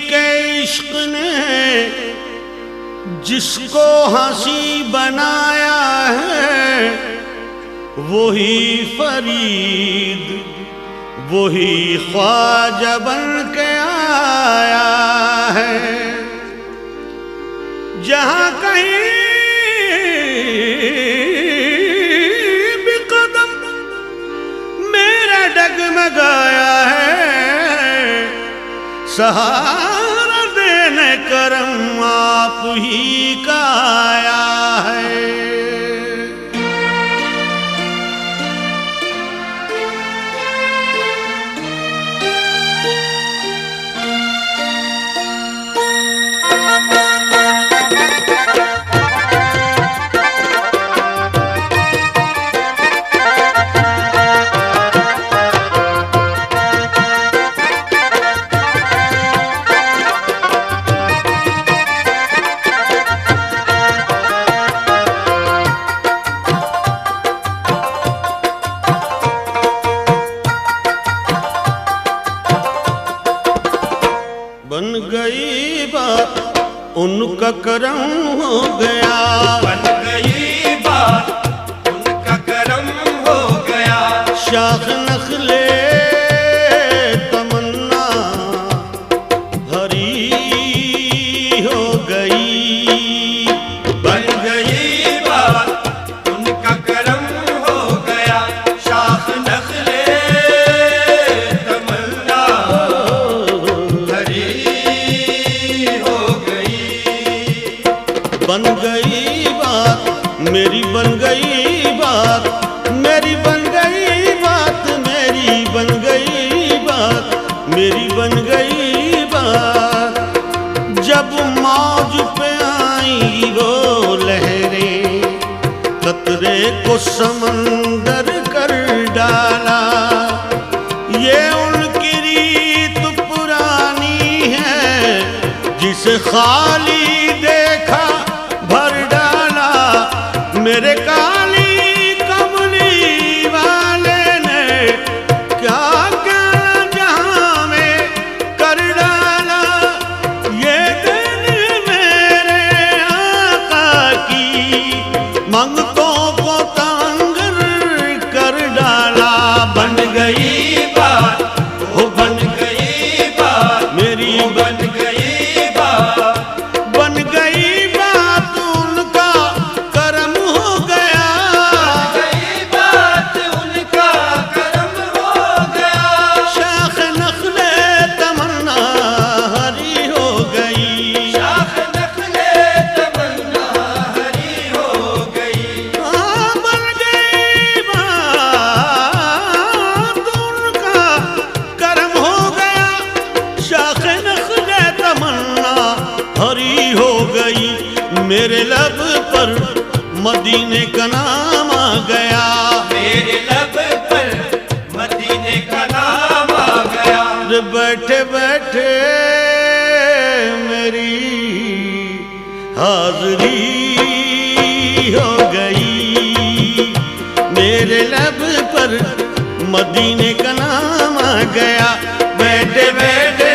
के इश्क ने जिसको हंसी बनाया है, वही फरीद वही ख्वाजा बन के आया है। जहां कहीं भी कदम मेरा डगमगाया है, सहारा देने करम आप ही का आया है। बन गई बात उनका करम हो गया, बन गई बात उनका करम हो गया। शाख नखले तमन्ना हरी हो गई। बन गई बात उनका करम हो गया। शाख नखले तमन्ना हरी हो गई। बन गई बात मेरी, बन गई बात मेरी, बन गई बात मेरी, बन गई बात मेरी, बन गई बात। जब मौज पे आई वो लहरें, कतरे को समंदर कर डाला। ये उनकी रीत पुरानी है, जिसे खाली देखा भर डाला। मेरे काली कमली वाले ने क्या क्या जहां में कर डाला। ये दिन मेरे आका की मंगतों को तंग कर डाला। बन गई बात वो बन गई बात मेरी, बन गई बात। बन गई बात उनका करम हो गया। गई बात उनका करम हो गया। शाख नखले तमन्ना हरी हो गई। शाख नखले तमन्ना हरी हो गई। बन गई बात उनका करम हो गया। शाख नखले तमन्ना हरी हो गई। मेरे लब पर मदीने का नाम आ गया। मेरे लब पर मदीने का नाम आ गया। बैठे बैठे मेरी हाजरी हो गई। मेरे लब पर मदीने का नाम आ गया। बैठे बैठे